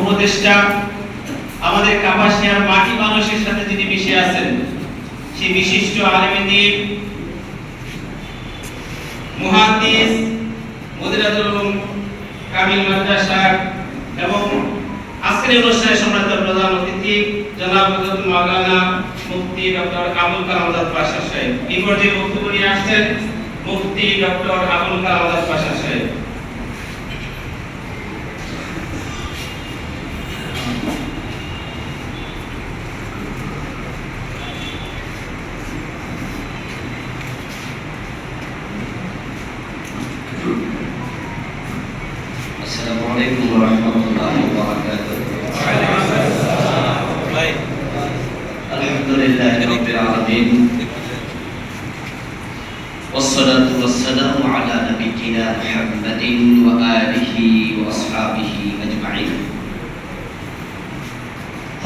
উপদেষ্টা, আমাদের কাপাসিয়ার মাটি মানুষের সাথে যিনি মিশে আছেন, সেই বিশিষ্ট আলেম দ্বীপ মুহাদ্দিস মুদিরাতুল উলুম কামিল মাদ্রাসা এবং আজকের অনুষ্ঠানে সম্মানিত প্রধান অতিথি জনাব হযরত মাওলানা মুফতি ডক্টর আবুল কালাম আজাদ পাশা সাহেব। এই পর্যায়ে বক্তব্য নিয়ে আসছেন মুফতি ডক্টর আবুল কালাম আজাদ পাশা সাহেব। السلام عليكم ورحمة الله وبركاته. الحمد لله رب العالمين والصلاة والسلام على نبينا محمد وآله وأصحابه أجمعين.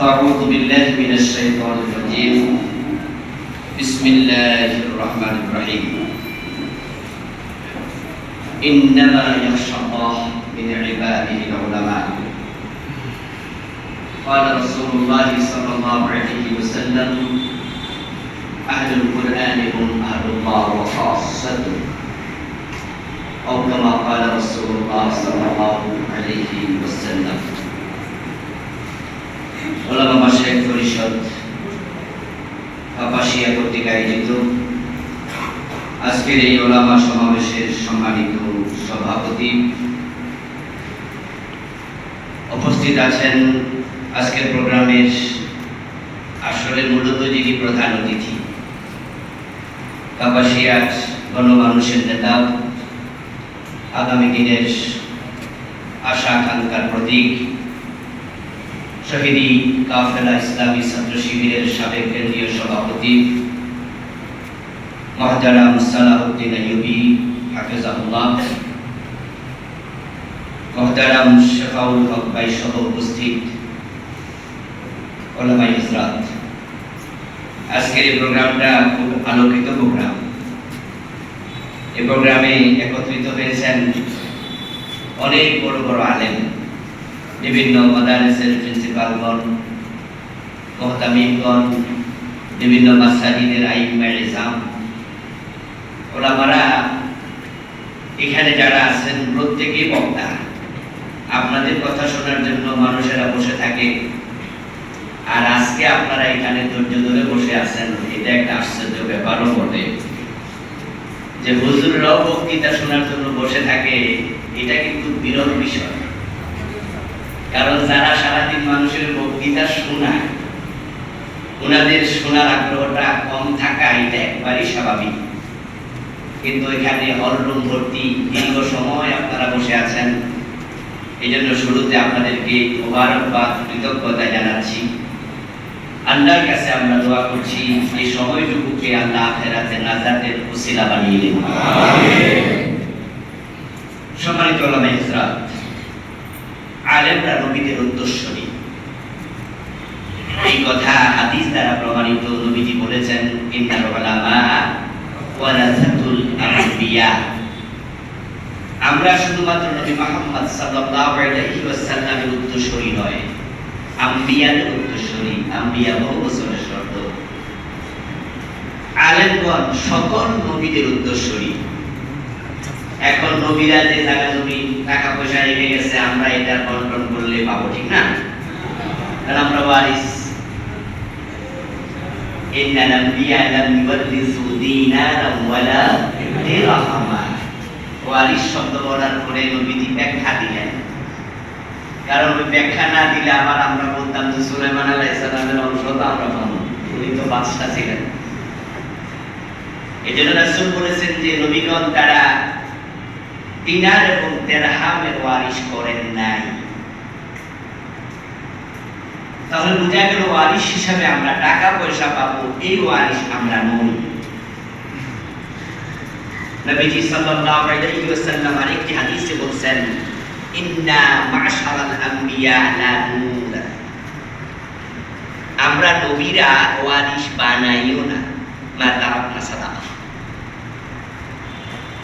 أعوذ بالله من الشيطان الرجيم. بسم الله الرحمن الرحيم. إنما يخشى الله من عباده العلماء. قال رسول الله صلى الله عليه وسلم أهل القرآن هم أهل الله وخاصته، أو كما قال رسول الله صلى الله عليه وسلم. ওলামা মাশায়েখ পরিষদ কাপাসিয়া কর্তৃক আয়োজিত আজকের এই ওলামা সমাবেশের সম্মানিত সভাপতি, উপস্থিত আছেন আজকের প্রোগ্রামের আসলে মূলত যিনি প্রধান অতিথি, কাপাসিয়ার গণমানুষের নেতা, আগামী দিনের আশা আকাঙ্ক্ষার প্রতীক, শহীদি কাফেলা ইসলামী ছাত্র শিবিরের সাবেক কেন্দ্রীয় সভাপতি মুহতারাম সালাউদ্দিন আইয়ুবী হাফিজাহুল্লাহ, মুহতারাম শাফাউল হক ভাই সহ উপস্থিত ওলামায়ে হযরত। আজকের এই প্রোগ্রামটা খুব আলোকিত প্রোগ্রাম। এই প্রোগ্রামে একত্রিত হয়েছেন অনেক বড় বড় আলেম, বিভিন্ন মাদারিসের প্রিন্সিপালগণ, মুহতামিমগণ, বিভিন্ন মাসাজিদের আইম্মায়ে ইজাম, ওলামারা এখানে যারা আছেন প্রত্যেকেই বক্তা। আপনাদের কথা শোনার জন্য মানুষেরা বসে থাকে, আর আজকে আপনারা এখানে ধৈর্য ধরে বসে আছেন, এটা একটা আশ্চর্য ব্যাপারও বটে যে হুজুররাও বক্তৃতা শোনার জন্য বসে থাকে। এটা কিন্তু বিরল বিষয়, কারণ যারা সারাদিন মানুষের বক্তৃতা শোনায় ওনাদের শোনার আগ্রহটা কম থাকা এটা একবারই স্বাভাবিক। কিন্তু এখানে হলরুম ভর্তি, দীর্ঘ সময় আপনারা বসে আছেন, এই জন্য শুরুতে আপনাদেরকে মোবারকবাদ, কৃতজ্ঞতা জানাচ্ছি। আল্লাহর কাছে আমরা দোয়া করছি এই সময়টুকুকে আল্লাহ আখিরাতে নাজাতের ওসিলা বানিয়ে দিন। সম্মানিত ওলামায়ে হযরত, আলেমরা নবীদের উত্তরসূরি, এই কথা হাদিস দ্বারা প্রমাণিত। নবীজি বলেছেন ইন্নাল উলামা ওয়ারাসাতুল আমবিয়া। আমরা শুধুমাত্র নবী মুহাম্মদ সাল্লাল্লাহু আলাইহি ওয়াসাল্লামের উত্তরসূরি নয়, আম্বিয়াদের উত্তরসূরি। আম্বিয়া বহু বছরের শব্দ। আলেমগণ সকল নবীদের উত্তরসূরি। এখন নবীরা যে জায়গা জমি টাকা পয়সা রেখে গেছে, আমরা এটা বন্টন করলে পাবো, ঠিক না? কারণ আমরা ওয়ারিস। ইন্নাল আম্বিয়া লাম ইওয়ারিসু দীনারান ওয়ালা দিরহামা। ওয়ারিস শব্দ বলার পরে নবীজি ব্যাখ্যা দিলেন, কারণ ওই ব্যাখ্যা না দিলে আবার আমরা বলতাম যে সুলাইমান আলাইহিস সালামের অংশ তো আমরা পাবো, উনি তো বাদশা ছিলেন। এজন্য রাসূল বলেছেন যে নবীগণ তারা দিনার এবং দিরহামের ওয়ারিস করেন নাই। তাহলে বোঝা গেল ওয়ারিস হিসাবে আমরা টাকা পয়সা পাবো, এই ওয়ারিস আমরা নই। নবীজি সাল্লাল্লাহু আলাইহি ওয়াসাল্লাম আরেকটি হাদিসে বলেছেন ইন্না মাশারাল আম্বিয়া লা নুর। আমরা নবীরা ওয়ারিস বানাইও না, মা তারাকনা সাদাকা।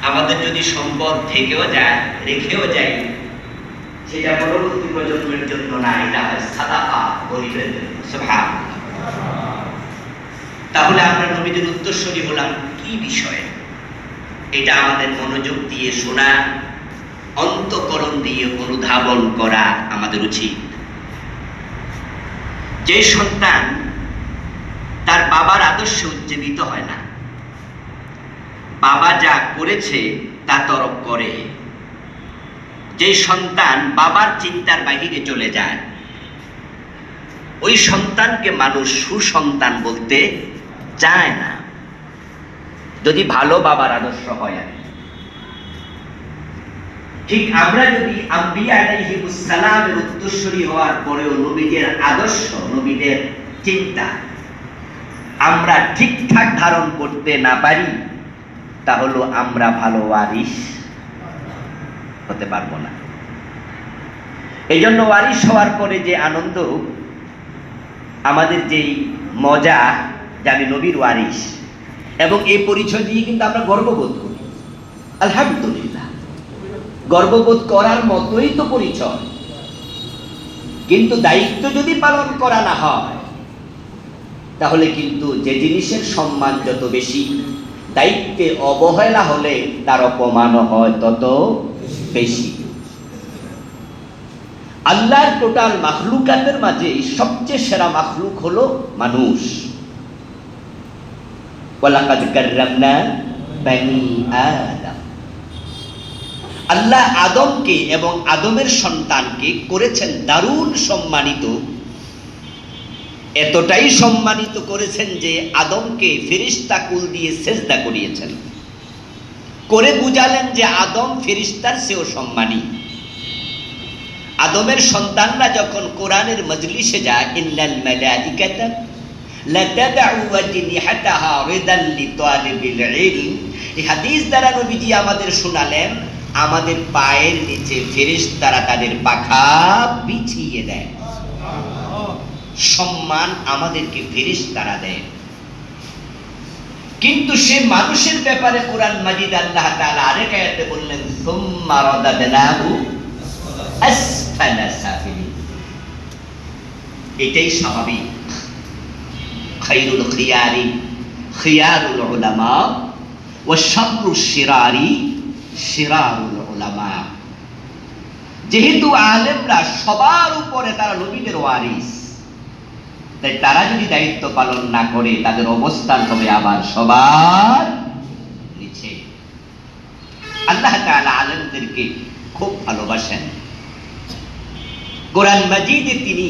আমাদের যদি সম্পদ থেকেও যায়, রেখেও যাই, সেটা পরবর্তী প্রজন্মের জন্য না, এটা হয় সাদাকা, গরিবের জন্য। সুবহানাল্লাহ। তাহলে আমরা নবীদের উত্তরসূরি হলাম কি বিষয়ে? এটা আমাদের মনোযোগ দিয়ে শোনা, অন্তঃকরণ দিয়ে অনুধাবন করা আমাদের উচিত। যে সন্তান তার বাবার আদর্শে উজ্জীবিত হয় না, বাবা যা করেছে তা তরক করে, যে সন্তান বাবার চিন্তার বাহিরে চলে যায়, ওই সন্তানকে মানুষ সুসন্তান বলতে চায় না, যদি ভালো বাবার আদর্শ হয়। ঠিক আমরা যদি আম্বিয়া আলাইহিমুস সালামের উত্তরসূরি হওয়ার পরেও নবীদের আদর্শ, নবীদের চিন্তা আমরা ঠিকঠাক ধারণ করতে না পারি, তাহলে আমরা ভালো ওয়ারিস হতে পারবো না। এই জন্য ওয়ারিস হওয়ার পরে যে আনন্দ, আমাদের যেই মজা, যে আমি নবীর ওয়ারিস, এবং এই পরিচয় দিয়ে কিন্তু আমরা গর্ববোধ করি। আলহামদুলিল্লাহ, গর্ববোধ করার মতোই তো পরিচয়। কিন্তু দায়িত্ব যদি পালন করা না হয়, তাহলে কিন্তু যে জিনিসের সম্মান যত বেশি, দায়িত্বে অবহেলা হলে তার অপমানও হয় তত বেশি। আল্লাহর টোটাল মাখলুকাতের মাঝে সবচেয়ে সেরা মাখলুক হলো মানুষ। ওয়ালাকাদ কাররামনা বানি আদম। আল্লাহ আদমকে এবং আদমের সন্তানকে করেছেন দারুণ সম্মানিত। এতটাই সম্মানিত করেছেন যে আদমকে ফেরেশতা কুল দিয়ে সেজদা করিয়েছেন, করে বুঝালেন যে আদম ফেরেশতার চেয়েও সম্মানী। আদমের সন্তানরা যখন কোরআনের মজলিসে যায়, ইন্নাল মালাইকাতা লাতাদউ ওয়াজনিহাতাহা রিদান লিতালিবিল ইলম, এই হাদিস দ্বারা নবীজি আমাদের শোনালেন, আমাদের পায়ের নিচে ফেরেশতারা তাদের পাখা বিছিয়ে দেয়। সম্মান আমাদেরকে ফেরেশতারা দেয়। কিন্তু সে মানুষের ব্যাপারে কোরআন মাজিদ আল্লাহ তাআলা আরেক আয়াতে বললেন, সুম্মা রাদাদনাহু আসফালা সাফিলিন। এটাই স্বাভাবিক। খায়রুল খিয়ারি খিয়ারুল উলামা ওয়া শাররুশ শিরারি শিরারুল উলামা। যেহেতু আলেমরা সবার উপরে, তারা নবীদের ওয়ারিস, তাই তারা যদি দায়িত্ব পালন না করে, তাদের অবস্থান হবে আবার সবার নিচে। আল্লাহ তাআলা আলেমদেরকে খুব ভালোবাসেন। কোরআন মাজিদে তিনি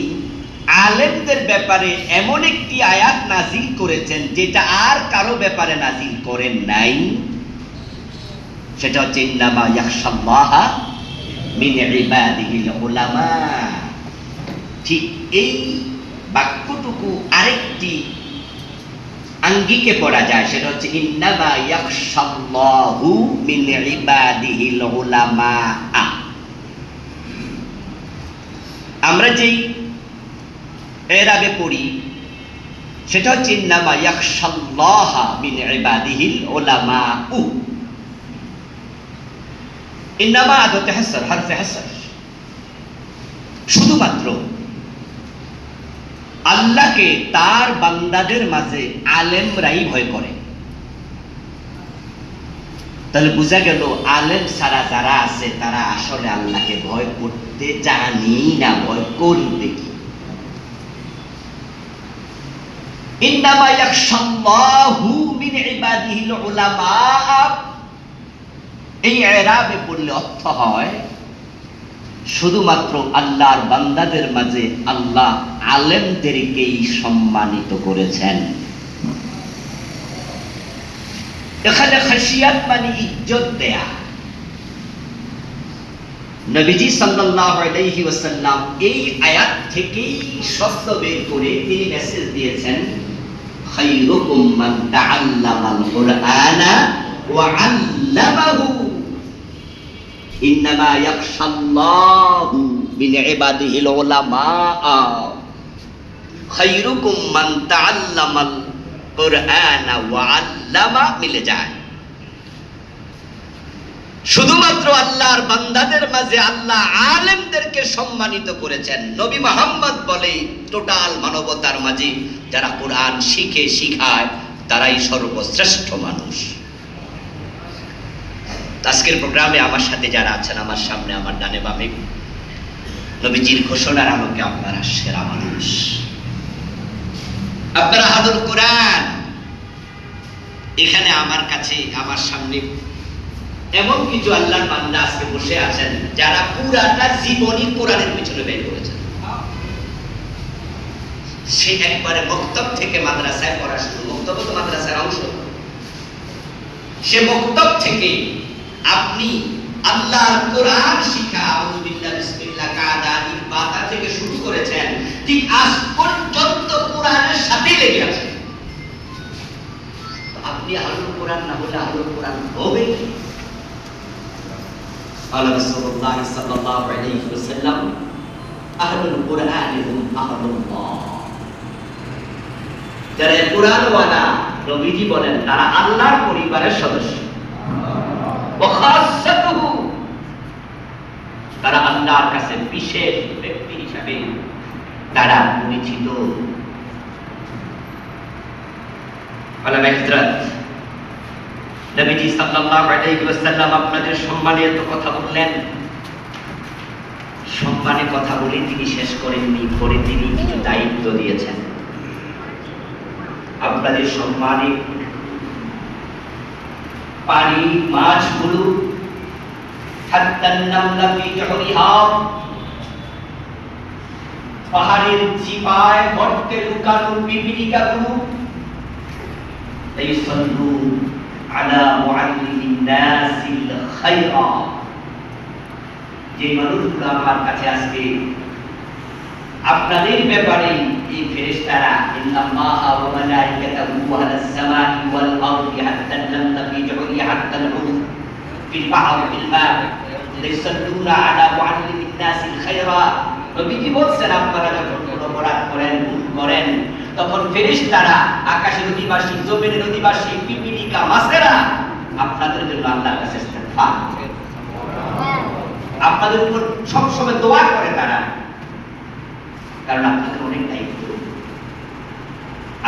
আলেমদের ব্যাপারে এমন একটি আয়াত নাজিল করেছেন যেটা আর কারো ব্যাপারে নাজিল করেন নাই। সেটা হচ্ছে ইন্নামা ইয়াখশাল্লাহা মিন ইবাদিহিল উলামা। ঠিক এই বাক্যটুকু আরেকটি আঙ্গিকে পড়া যায়, সেটা হচ্ছে ইন্নামা ইয়াখশাল্লাহু মিন ইবাদিহিল উলামা। আমরা যেই এরাবে পড়ি সেটা হচ্ছে ইন্নামা ইয়াখশাল্লাহা মিন ইবাদিহিল উলামা। ইন্নামা আদতে হাসর, হরফে হাসর, শুধুমাত্র আল্লাহকে তার বান্দাদের মাঝে আলেমরাই ভয় করে। তাহলে বোঝা গেল আলেম ছাড়া যারা আছে তারা আসলে আল্লাহকে ভয় করতে জানি না, ভয় করবে কি? ইন্নামা ইয়াখশাল্লাহু মিন ইবাদিহিল উলামা, এই এরাবে পড়লে অর্থ হয় শুধুমাত্র আল্লাহর বান্দাদের মাঝে আল্লাহ আলেমদেরকেই সম্মানিত করেছেন। এখানে খাশিয়াত মানে ইজ্জত দেয়া। নবীজি সাল্লাল্লাহু আলাইহি ওয়াসাল্লাম এই আয়াত থেকেই শব্দ বের করে তিনি মেসেজ দিয়েছেন, খায়রুকুম মান তাআল্লামাল কুরআনা ওয়া আল্লামাহু ইন্নামা ইয়াখশাল্লাহু মিন ইবাদিহিল উলামা। খায়রুকুম মান তাআল্লামাল কুরআনা ওয়া আল্লামা মিলে যায়। শুধুমাত্র আল্লাহর বান্দাদের মাঝে আল্লাহ আলেমদেরকে সম্মানিত করেছেন। নবী মুহাম্মদ বলে টোটাল মানবতার মাঝে যারা কোরআন শিখে শিখায় তারাই সর্বশ্রেষ্ঠ মানুষ। আজকের প্রোগ্রামে আমার সাথে যারা আছেন, আমার সামনে, আমার ডানে বামে, নবীজির ঘোষণার আলোকে আপনারা সেরা মানুষ, আপনারা হাদুল কোরআন। এখানে আমার কাছে, আমার সামনে এমন কিছু আল্লাহর বান্দা আজকে বসে আছেন যারা পুরাটা জীবনই কোরআনের পিছনে ব্যয় করেছেন। সে একবারে মক্তব থেকে মাদ্রাসায় পড়া শুরু, মক্তব তো মাদ্রাসার অংশ, সে মক্তব থেকে আপনি আল্লাহর কোরআন শিখা আউযুবিল্লাহ বিসমিল্লাহ কাদা ইবাদা থেকে শুরু করেছেন, ঠিক আজ পর্যন্ত কোরআনের সাথে লেগে আছেন। তো আপনি আহলুল কোরআন না হলে আহলুল কোরআন হবে কি? আল্লাহ রাসূলুল্লাহ সাল্লাল্লাহু আলাইহি ওয়াসাল্লাম আহলুল কোরআন হুম আহলুল্লাহ, যারা কোরআন ওয়ালা, নবীজি বলেন তারা আল্লাহর পরিবারের সদস্য। তারা আল্লাহর কাছে বিশেষ ব্যক্তি হিসাবে তারা পরিচিত। নবীজি সাল্লাল্লাহু আলাইহি ওয়াসাল্লাম আপনাদের সম্মানে এত কথা বললেন, সম্মানে কথা বলে তিনি শেষ করেননি, পরে তিনি কিছু দায়িত্ব দিয়েছেন। আপনাদের সম্মানে পানি মাছগুলো পাহাড়ের চিপায় গর্তে লুকানো পিপিলিকাগুলো যে মানুষগুলো আমার কাছে আসবে আপনাদের ব্যাপারে, এই ফেরেশতারা ইন্নাল্লাহা ওয়া মালাইকাতাহু আলাস সামাই ওয়াল আরদি হাত্তা নামলা ফি জুহরিহা হাত্তা আল-উদ ফিল বাহরি ফিল মা ইয়াসাল্লুনা আলা মুআল্লিমিন নাসিল খায়রা। নবীজি বলছেন আপনারা যখন কোনো অপরাধ করেন, ভুল করেন, তখন ফেরেশতারা, আকাশের অধিবাসী, জমিনের অধিবাসী, পিপিলিকা, মাছেরা আপনাদের জন্য আল্লাহর কাছে ইস্তিগফার করে, আপনাদের উপর সবসময় দোয়া করে তারা, কারণ আপনাদের অনেক দায়িত্ব।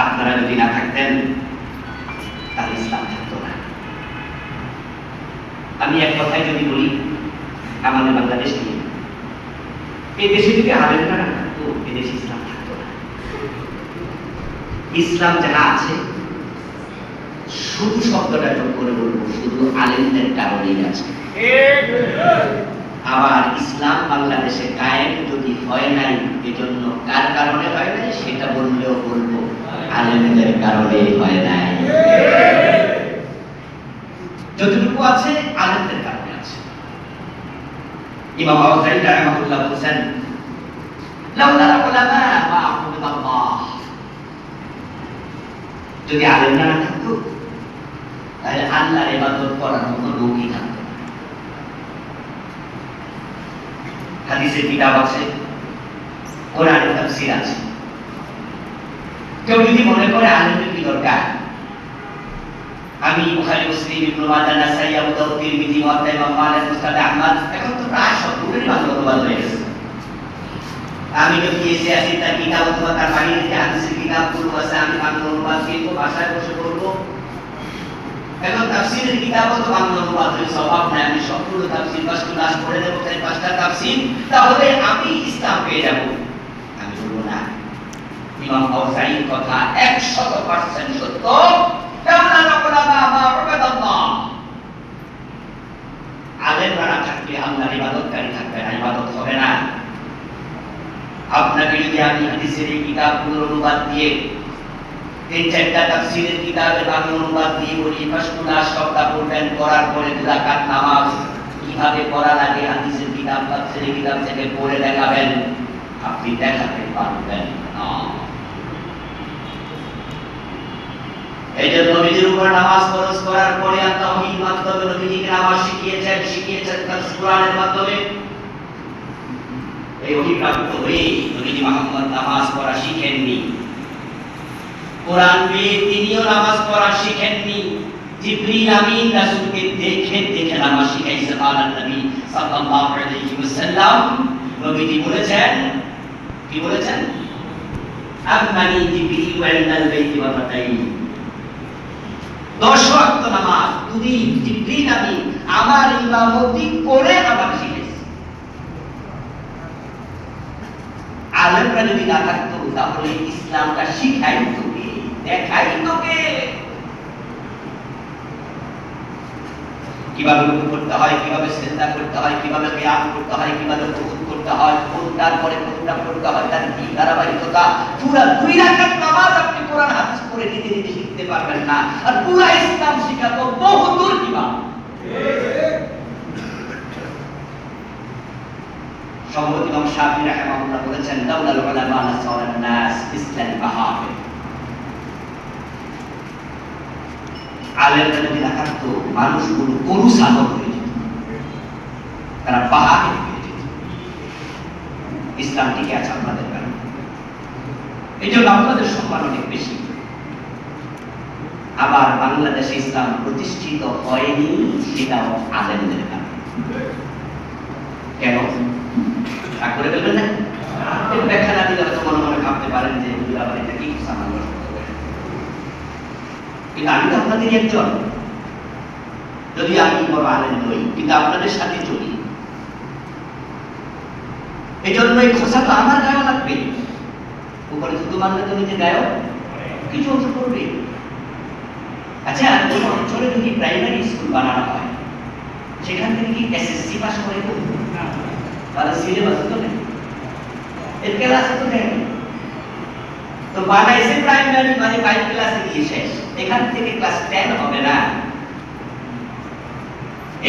আপনারা যদি না থাকতেন তাহলে ইসলাম থাকতো না। আমি এক কথায় যদি বলি, আমাদের বাংলাদেশ নিয়ে, এই দেশে যদি আলেমরা না থাকতো, এই দেশে ইসলাম থাকতো না। ইসলাম যাহা আছে শুধু শব্দটা যোগ করে বলবো, শুধু আলেমদের কারণেই আছে। আবার ইসলাম বাংলাদেশে কায়েম যদি হয় নাই, এজন্য কার কারণে হয় নাই সেটা বললেও বলবো আলেমদের কারণে হয় নাই। যতটুকু আছে আলেমদের কারণে আছে। ইমাম আওজাই রাহিমাহুল্লাহ বলেন, লাউলা উলামা মা আবুদাল্লাহ, যদি আলেমরা না থাকতো তাহলে আল্লাহর ইবাদত করার মতো লোকই থাকতো। হাদিসের কিতাব আছে, কোরআনের তাফসীর আছে। কেউ যদি মনে করে আলেমের কি দরকার, আমি বুখারী, মুসলিম, ইবনে মাজাহ, নাসাই, আবু দাউদ, তিরমিজি, মুওয়াত্তা, ইমাম মালিক, মুসনাদ আহমদ, এখন তো প্রায় সবগুলোরই বাংলা অনুবাদ হয়ে গেছে। আমি তো গিয়েছি আসি তার কিতাব অথবা তার বাড়িতে যে হাদিসের কিতাবগুলো আছে আমি বাংলা অনুবাদ কিনবো, বাসায় বসে পড়বো। এখন তাফসীরের কিতাবও তো বাংলা অনুবাদ হয়ে স্বভাব নাই, আমি সবগুলো তাফসীর 5 ক্লাস পড়ে নেব, তাই 5টা তাফসীর, তাহলে আমি ইসলাম পেয়ে যাব। আমি বলবো না, ইমাম আওজাইর কথা 100% সত্য। আলেমরা না থাকলে আল্লাহর ইবাদতকারী থাকবে না, ইবাদত হবে না। আপনাকে যদি আমি হাদিসের এই কিতাবগুলোর অনুবাদ দিয়ে, এই 4টা তাফসীরের কিতাবের বাংলা অনুবাদ দিয়ে বলি 5 ক্লাস সপ্তা পড়বেন, করার পরে 2 রাকাত নামাজ কিভাবে পড়া লাগে হাদিসের কিতাব, তাফসীরের কিতাব থেকে পড়ে দেখাবেন, আপনি দেখাতে পারবেন না। এই যে নবীজির উপর নামাজ ফরজ করার পরে তাওহীদ মাধ্যমে নবীজিকে নামাজ শিখিয়েছেন কোরআনের মাধ্যমে। এই অভিপ্রাপ্ত হয়ে নবীজি মুহাম্মদ নামাজ পড়া শিখেননি, কোরআন পেয়ে তিনিও নামাজ পড়া শিখেননি। জিবরিল আমিন রাসূলকে দেখে দেখে নামাজ শিখাইছে আল্লাহর নবী সাল্লাল্লাহু আলাইহি ওয়াসাল্লাম। নবীজি বলেছেন, কি বলেছেন? আমানি জিবরিল ওয়াইনাল বাইতি ওয়া মাতাই, 10 ওয়াক্ত নামাজ যদি জিবরিল আমিন আমার ইমামতি করে আমাকে শিখাইছে। আলেমরা যদি না থাকতো তাহলে ইসলামটা শিখাইতো কে, দেখাইতো কে? কিভাবে রুকু করতে হয়, কিভাবে সিজদা করতে হয়, কিভাবে কিয়াম করতে হয়, কিভাবে কুনুত করতে হয়, কোনটার পরে কোনটা করতে হয়, তার কি ধারাবাহিকতা। পুরো 2 রাকাত নামাজ আপনি কোরআন হাদিস পড়ে নিজে নিজে শিখতে পারবেন না, আর পুরো ইসলাম শিখাতো বহুদূর কিভাবে। সম্ভবত ইমাম শাফিঈ রাহিমাহুল্লাহ বলেছেন, দাউলাল উলামা নাসারান নাস ইসলাম বাহাবে। আলেমরা যদি না থাকতো মানুষগুলো গরু ছাগল হয়ে যেত, তারা পাহাড়ে হয়ে যেত। ইসলাম টিকে আছে আপনাদের কারণে, এই জন্য আপনাদের সম্মান অনেক বেশি। আবার বাংলাদেশে ইসলাম প্রতিষ্ঠিত হয়নি, সেটাও আলেমদের কারণে। কেন তা করে বলবেন না? ব্যাখ্যা না দিলে হয়তো মনে মনে ভাবতে পারেন যে আবার এটা কি সামান্য। কিন্তু আমি তো আপনাদের একজন, যদি আমি বড় আলেম নই কিন্তু আপনাদের সাথে চলি, এই জন্য এই খোসা তো আমার গায়ে লাগবে। উপরে শুধু মানলে তো নিজে গায়ে কিছু অংশ করবে। আচ্ছা, কোন অঞ্চলে যদি প্রাইমারি স্কুল বানানো হয়, সেখান থেকে কি এসএসসি পাস করে তাহলে সিলেবাস তো নেই, এর ক্লাস তো নেই। তো বানাইছে প্রাইমারি মানে 5 ক্লাসে গিয়ে শেষ, এখান থেকে ক্লাস 10 হবে না।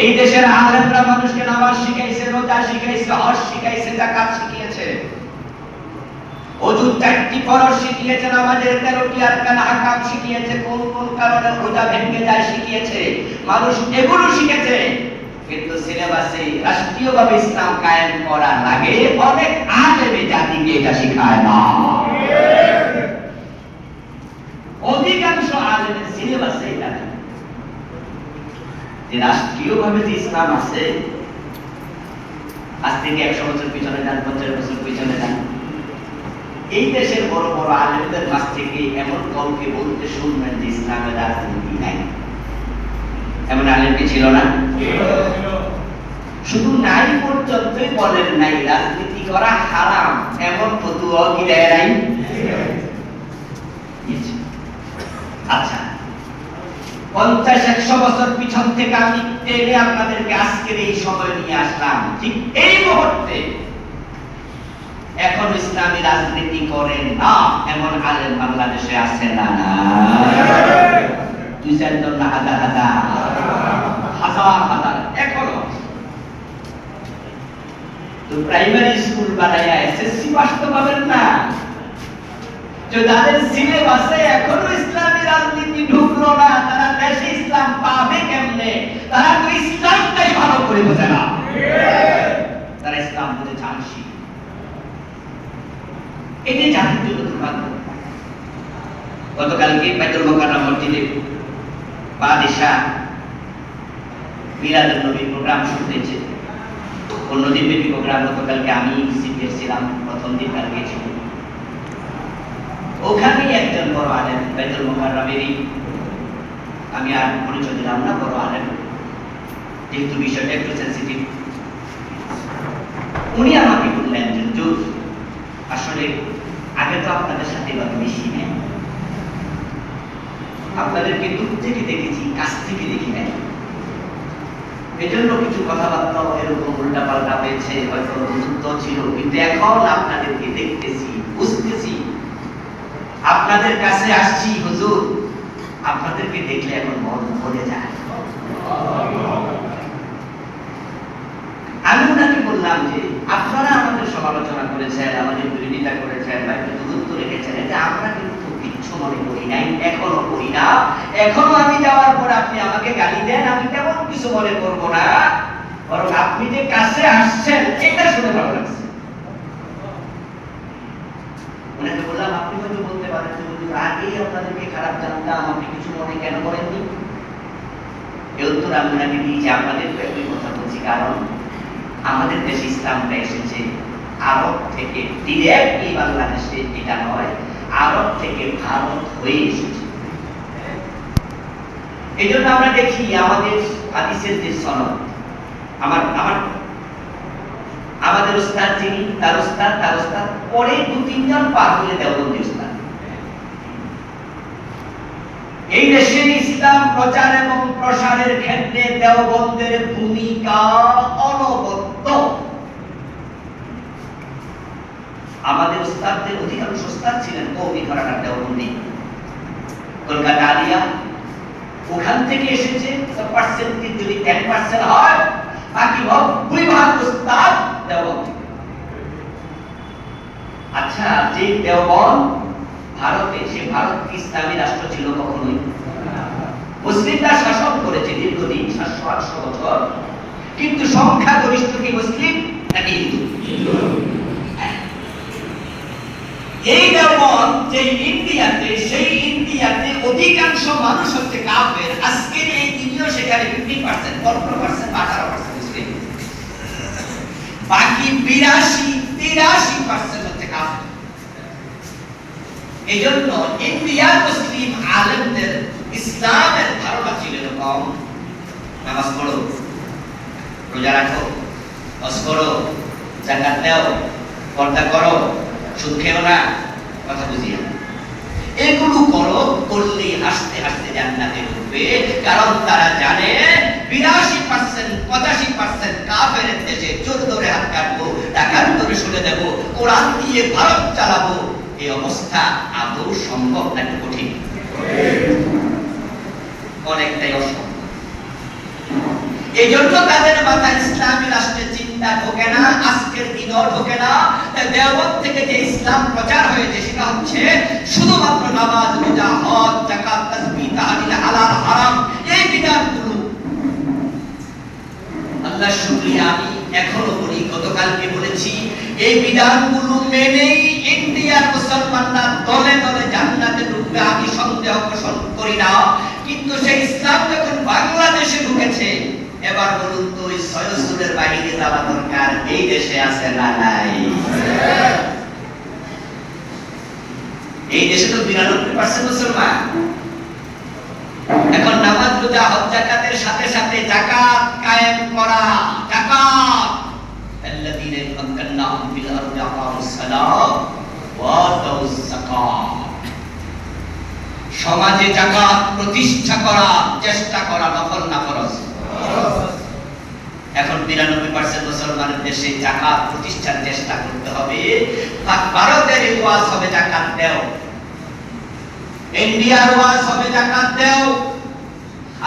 এই দেশের আলেমরা মানুষকে নামাজ শিখাইছে, রোজা শিখাইছে, হজ শিখাইছে, যাকাত শিখিয়েছে, ওযু 4টি ফরজ শিখিয়েছে, নামাজের 13টি আরকান আহকাম শিখিয়েছে, কোন কোন কারণে রোজা ভেঙে যায় শিখিয়েছে, মানুষ এগুলো শিখেছে। কিন্তু সিলেবাসে রাষ্ট্রীয়ভাবে ইসলাম কায়েম করা লাগে, অনেক আলেমে জাতিকে এটা শেখায় না। অধিকাংশ আলেমের সিলেবাসে এটা নেই যে রাষ্ট্রীয়ভাবে যে ইসলাম আছে। আজ থেকে 100 বছর পিছনে যান, 50 বছর পিছনে যান, এই দেশের বড় বড় আলেমদের কাছ থেকে এমন কাউকে বলতে শুনবেন যে ইসলামের রাজনীতি নাই। এমন আলেম কি ছিল না? শুধু নাই পর্যন্তই বলেন নাই, রাজনীতি করা হারাম এমন ফতোয়া কি দেয় নাই? আচ্ছা, 50-100 বছর পিছন থেকে আমি টেনে আপনাদেরকে আজকের এই সময় নিয়ে আসলাম। ঠিক এই মুহূর্তে এখন ইসলামী রাজনীতি করেন না এমন আলেম বাংলাদেশে আছে না? না, 2-4 জন না, হাজার হাজার হাজার হাজার এখনো। তো প্রাইমারি স্কুল বানাইয়া এসএসসি পাস তো পাবেন না। যাদের সিলেবাসে এখনো ইসলামী রাজনীতি ঢুকলো না, তারা দেশে ইসলাম পাবে কেমনে? তারা তো ইসলামটাই ভালো করে বোঝে না, তারা ইসলাম বুঝে চানসি। এটাই জাতির জন্য দুর্ভাগ্য। গতকালকে বাইতুল মুকাররম মসজিদে বাদশাহ মিলাদুন নবীর প্রোগ্রাম শুরু হয়েছে। অন্যদিন বেবি প্রোগ্রাম গতকালকে আমি সিপিএস ছিলাম, প্রথম দিন কাল গিয়েছি। ওখানে একজন বড় আলেম বাইতুল মুকাররমেরই, আমি আর পরিচয় দিলাম না, বড় আলেম, যেহেতু বিষয়টা একটু সেন্সিটিভ। উনি আমাকে বললেন যে হুজুর, আসলে আগে তো আপনাদের সাথে এভাবে মিশি নাই, আপনাদেরকে দূর থেকে দেখেছি, কাছ থেকে দেখি নাই, এজন্য কিছু কথাবার্তা এরকম উল্টা পাল্টা হয়েছে, হয়তো বন্ধুত্ব ছিল, কিন্তু এখন আপনাদেরকে দেখতেছি, বুঝতেছি, আপনাদের কাছে আসছি হুজুর, আপনাদেরকে দেখলে এখন মন ভরে যায়। আমি ওনাকে বললাম যে আপনারা আমাদের সমালোচনা করেছেন, আমাদের বিরোধিতা করেছেন, বা একটু দূরত্ব রেখেছেন, এটা আমরা কিন্তু কিচ্ছু মনে করি নাই, এখনো করি না। এখনো আমি যাওয়ার পর আপনি আমাকে গালি দেন, আমি তেমন কিছু মনে করব না, বরং আপনি যে কাছে আসছেন এটা শুনে ভালো লাগছে। ওনাকে বললাম, আপনি হয়তো বলতে পারেন যে আগেই আপনাদেরকে খারাপ জানতাম, আপনি কিছু মনে কেন করেননি? এই উত্তর আপনাকে দিয়েছি, আপনাদের একই কথা বলছি, কারণ আমাদের দেশে ইসলামটা এসেছে আরব থেকে, ডিরেক্টলি বাংলাদেশে এটা নয়, আরব থেকে ভারত হয়ে এসেছে। এই জন্য আমরা দেখি আমাদের হাদিসের যে সনদ, আমাদের উস্তাদ যিনি, তার উস্তাদ পরে 2-3 জন পার হয়ে দেওবন্দি উস্তাদ। এই দেশে ইসলাম প্রচার এবং প্রসারের ক্ষেত্রে দেওবন্দের ভূমিকা অনবদ্য। আমাদের উস্তাদদের অধিকাংশ উস্তাদ ছিলেন কওমি ঘরানার দেওবন্দি, কলকাতা আলিয়া, ওখান থেকে এসেছে। পার্সেন্টেজ যদি 10% হয়, বাকি 90% উস্তাদ দেওবন্দি। আচ্ছা, যে দেওবন্দ ভারতে, সে ভারত ইসলামী রাষ্ট্র ছিল কখনোই? মুসলিমরা শাসন করেছে দীর্ঘদিন, 700-800 বছর, কিন্তু সংখ্যাগরিষ্ঠ কি মুসলিম নাকি হিন্দু? এই দেওবন্দ যে ইন্ডিয়াতে, সেই ইন্ডিয়াতে অধিকাংশ মানুষ হচ্ছে কাফের। আজকের এই দিনেও সেখানে 50%, 15%, 18% মুসলিম, বাকি 82-83% হচ্ছে কাফের। এই জন্য ইন্ডিয়ার মুসলিম আলেমদের ইসলামের ধারণা ছিল এরকম: নামাজ পড়ো, রোজা রাখো, হজ করো, যাকাত দাও, পর্দা করো, সুদ খেও না, কথা বুঝিয়ে এগুলো করো, করলেই হাসতে হাসতে জান্নাতে ঢুকবে। কারণ তারা জানে 82-85% কাফের দেশে চোর ধরে হাত কাটবো, ডাকাত ধরে শুনে দেবো, কোরআন দিয়ে ভারত চালাবো, এই অবস্থা আদৌ সম্ভব নাকি কঠিন? অনেকটাই অসম্ভব। এই জন্য তাদের মাথায় ইসলামী রাষ্ট্রের চিন্তা ঢোকে না, আজকের দিনও ঢোকে না। দেওবন্দ থেকে যে ইসলাম প্রচার হয়েছে সেটা হচ্ছে শুধুমাত্র নামাজ, রোজা, হজ, যাকাত, তাসবিহ, তাহলিল, হালাল, হারাম, এই বিধানগুলো। আল্লাহর শুকরিয়া, আমি এখনো বলি, গতকালকে বলেছি, এই বিধানগুলো মেনেই ইন্ডিয়ার মুসলমানরা দলে দলে জান্নাতে ঢুকবে, আমি সন্দেহ পোষণ করি না। কিন্তু সেই ইসলাম যখন বাংলাদেশে ঢুকেছে, এবার বলুন তো, ওই সয়সুরের বাহিরে যাওয়া দরকার এই দেশে আছে না নাই? এই দেশে তো 92% মুসলমান। এখন নামাজ, রোজা, হজ, যাকাতের সাথে সাথে যাকাত কায়েম করা, যাকাত আল্লাযীনা মাক্কান্নাহুম ফিল আরদি আকামুস সালাত ওয়া আতাউস যাকাত, সমাজে যাকাত প্রতিষ্ঠা করা, চেষ্টা করা, নফল না ফরজ? এখন 92% মুসলমানের দেশে যাকাত প্রতিষ্ঠার চেষ্টা করতে হবে। ভারতের ওয়াজ হবে যাকাত দাও, ইন্ডিয়ার ওয়াজ হবে যাকাত দাও,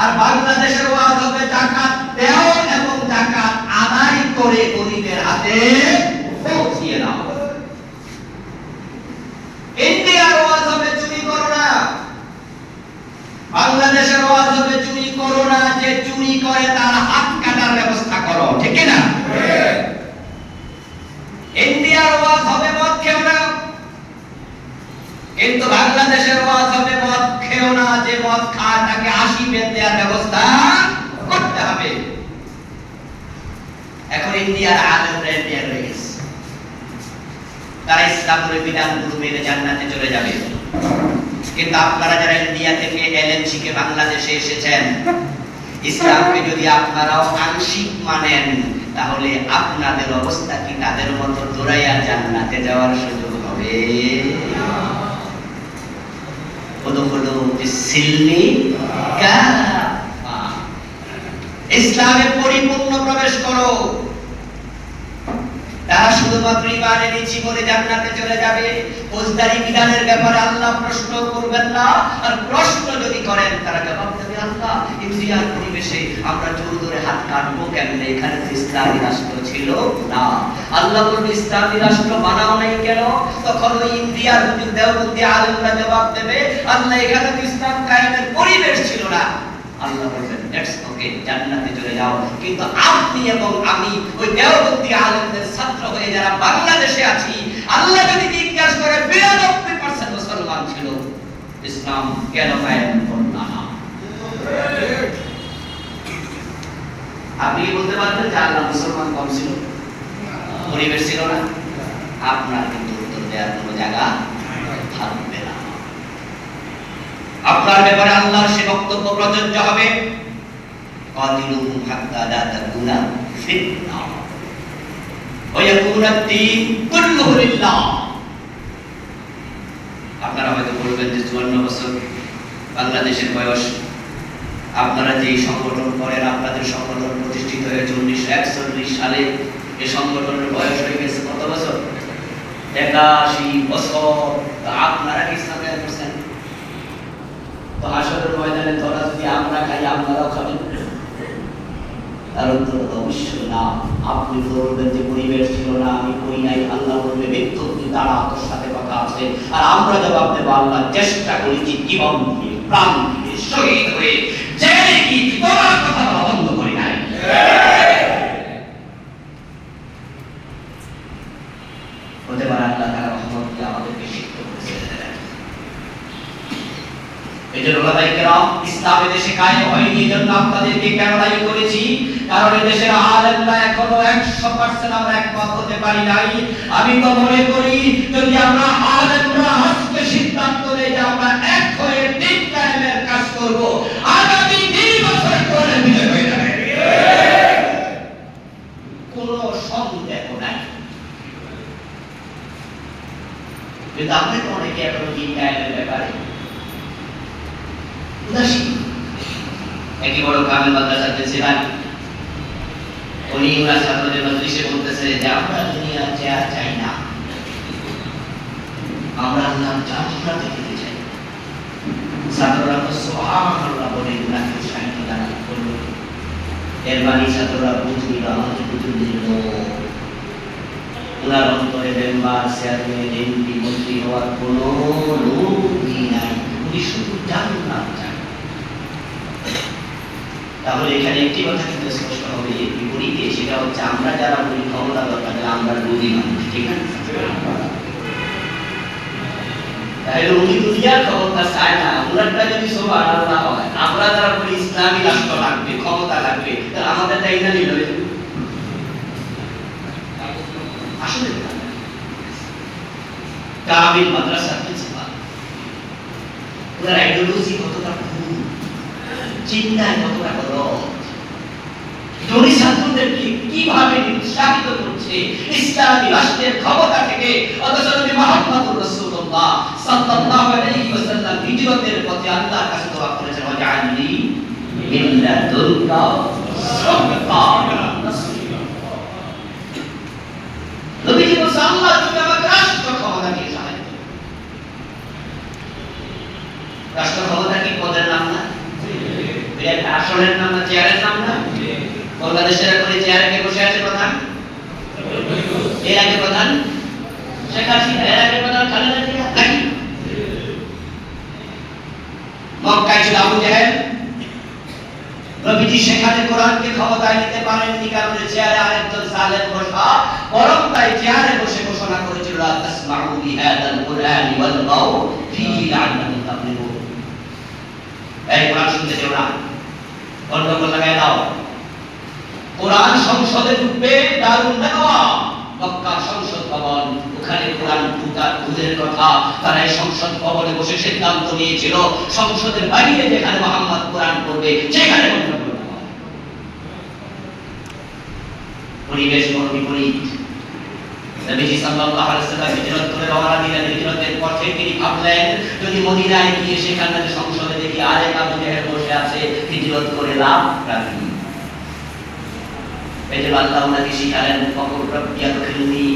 আর বাংলাদেশের ওয়াজ হবে যাকাত দাও এবং যাকাত আদায় করে গরিবের হাতে পৌঁছিয়ে দাও। ইন্ডিয়ার ওয়াজ হবে চুরি করো না, বাংলাদেশের ওয়াজ হবে চুরি করো না, যে চুরি করে তার হাত কাটার ব্যবস্থা করো, ঠিক না? ইন্ডিয়ার ওয়াজ হবে মদ খেও না, কিন্তু বাংলাদেশের ওয়াজ হবে মদ খেও না, যে মদ খায় তাকে 80 বেত দেওয়ার ব্যবস্থা করতে হবে। এখন ইন্ডিয়ার আলেমরা ইন্ডিয়ার হয়ে গেছে, তারা ইসলামের বিধানগুলো মেনে জান্নাতে চলে যাবে। কিন্তু আপনারা যারা ইন্ডিয়া থেকে এলেন, শিখে বাংলাদেশে এসেছেন, ইসলামকে যদি আপনারাও আংশিক মানেন, তাহলে আপনাদের অবস্থা কি তাদের মতো দৌড়াইয়া জান্নাতে যাওয়ার সুযোগ হবে? ইসলামে পরিপূর্ণ প্রবেশ করো। তারা শুধুমাত্র ঈমান এনেছি বলে জান্নাতে চলে যাবে। ফৌজদারি বিধানের ব্যাপারে আল্লাহ প্রশ্ন করবেন না, আর প্রশ্ন যদি করেন তারা জবাব দেবে, আল্লাহ ইন্ডিয়ার পরিবেশে আমরা জোর ধরে হাত কাটবো কেমনে? এখানে তো ইসলামী রাষ্ট্র ছিল না। আল্লাহ বলবে ইসলামী রাষ্ট্র বানাও নাই কেন? তখন ওই ইন্ডিয়ার হুজুর দেওবন্দি আলেমরা জবাব দেবে, আল্লাহ এখানে তো ইসলাম কায়েমের পরিবেশ ছিল না। আল্লাহ বলবেন দ্যাটস ওকে, জান্নাতে চলে যাও। কিন্তু আপনি এবং আমি ওই দেওবন্দি আলেমদের ছাত্র হয়ে যারা বাংলাদেশে আছি, আল্লাহ যদি জিজ্ঞাসা করে 92% মুসলমান ছিল, ইসলাম কেন কায়েম করল না? আপনি কি বলতে পারবেন যে আল্লাহ মুসলমান কম ছিল, পরিবেশ ছিল না? আপনার কিন্তু উত্তর দেওয়ার কোনো জায়গা থাকবে না। আপনার ব্যাপারে আল্লাহর সে বক্তব্য প্রযোজ্য হবে, কাতিলুহুম হাত্তা লা তাকুনা ফিতনা ওয়া ইয়াকুনা আদ-দীন কুল্লুহু লিল্লাহ। আপনারা হয়তো বলবেন যে 54 বছর বাংলাদেশের বয়স, আপনারা যে সংগঠন করেন, আপনাদের সংগঠন প্রতিষ্ঠিত হয়েছে 1941 সালে, এই সংগঠনের বয়স হয়ে গেছে কত বছর? 81 বছর। আপনারা কি ইসলাম গ্রহণ করছেন? তো হাসরের ময়দানে তোরা যদি আমরা খাই, আপনারাও খাবেন? তার উত্তর অবশ্যই না। আপনি বলবেন যে পরিবেশ ছিল না, আমি কই নাই। আল্লাহ বলবে ব্যক্তি দ্বারা তোর সাথে কথা আছে। আর আমরা জবাব দেবো, আল্লাহ চেষ্টা করেছি জীবন দিয়ে, প্রাণ দিয়ে, শহীদ হয়ে, জেনে কি তোমার কথা বন্ধ করি নাই। হতে পারে আল্লাহ তাআলা রহমত দিয়ে আমাদেরকে শিক্ষিত করেছে। এই জন্য ওলামায়ে কেরাম ইসলামের দেশে কায়েম হয়নি, এই জন্য আপনাদেরকে কেন দায়ী করেছি? কারণ এই দেশের আলেমরা এখনো 100% আমরা একমত হতে পারি নাই। আমি তো মনে করি যদি আমরা আলেমরা আজকে সিদ্ধান্ত নেই যে আমরা এক হয়ে দিন কায়েমের কাজ করব, আগামী 2 বছর পরে বিজয় হয়ে যাবে, কোনো সন্দেহ নাই। কিন্তু আপনি তো অনেকে এখনো দিন কায়েমের ব্যাপারে উদাসীন। একই বড় কামেল মাদ্রাসাতে ছিলেন, উনি ওনার ছাত্রদের মজলিসে বলতেছে যে আমরা দুনিয়া চাই না, আমরা আল্লাহর জান্নাত দেখতে চাই। ছাত্ররা তো সুবহানাল্লাহ বলে উনাকে সাহিত্য দান করলো। এর মানে ছাত্ররা বুঝিল, আমাদের বুঝিল ওনার অন্তরে মেম্বার, চেয়ারম্যান, এমপি, মন্ত্রী হওয়ার কোনো লোভই নাই, উনি শুধু জান্নাত চান। তাহলে এখানে একটি কথা কিন্তু স্পষ্ট হবে বিপরীতে, সেটা হচ্ছে আমরা যারা বলি ক্ষমতা দরকার, আমরা লোভী মানুষ, ঠিক আছে? তাহলে উনি দুনিয়ার ক্ষমতা চায় না, ওনারটা যদি সুবহানাল্লাহ হয়। আমরা যারা বলি ইসলামী রাষ্ট্র লাগবে, ক্ষমতা লাগবে, তাহলে আমাদের তাই না নিল আসলে কামিল মাদ্রাসার প্রিন্সিপাল, ওনার আইডিওলজি কতটা ভুল, চিন্তায় কতটা গলদ, ধনী ছাত্রদেরকে কিভাবে নিরুৎসাহিত করছে ইসলামী রাষ্ট্রের ক্ষমতা থেকে। অথচ নবী মুহাম্মদুর রাসূলুল্লাহ সাল্লাল্লাহু আলাইহি ওয়াসাল্লাম হিজরতের পথে আল্লাহর কাছে দোয়া করেছেন, ওয়াজআলনি মিন লাদুনকা সুলতানান নাসীরা। নবীজি বলেছেন, আল্লাহ তুমি আমাকে রাষ্ট্র ক্ষমতা দিয়ে সাহায্য করো। রাষ্ট্র ক্ষমতা কি পদের নাম না? এটা আসলের নাম না, চেয়ারের নাম না? বাংলাদেশের করে চেয়ারে কে বসে আছে প্রধান? এর আগে প্রধান শেখ হাসিনা, এর আগে প্রধান খালেদা জিয়া, নাকি? মক্কায় ছিল আবু জেহেল। নবীজি সেখানে কোরআনকে ক্ষমতায় নিতে পারেননি, কারণ চেয়ারে আরেকজন জালেম বসা, বরং তাই চেয়ারে বসে ঘোষণা করেছিল, লা তাসমাউ বিহাদাল কুরআনি ওয়ালগাউ ফীহি লাআল্লাকুম তাগলিবুন। এই কোরআন শুনতে চাও না, গন্ডগোল লাগাই দাও। কোরআন সংসদে ঢুকবে, দারুন নাওয়া মক্কার সংসদ ভবন, ওখানে কোরআন ঢুকার কথা তারা এই সংসদ ভবনে বসে সিদ্ধান্ত নিয়েছিল, সংসদের বাইরে যেখানে মুহাম্মদ কোরআন পড়বে সেখানে গন্ডগোল না হয়। পরিবেশ বড় বিপরীত। নবীজি সাল্লাল্লাহু আলাইহি ওয়াসাল্লাম হিজরত করে রওনা দিলেন। হিজরতের পথে তিনি ভাবলেন, যদি মদিনায় গিয়ে সেখানে সংসদে দেখি আরেক আবু জেহেল বসে আছে, হিজরত করে লাভ রাখি। এই যে আল্লাহ ওনাকে শিখালেন, ফকুর রব্বিয়া দখিলনি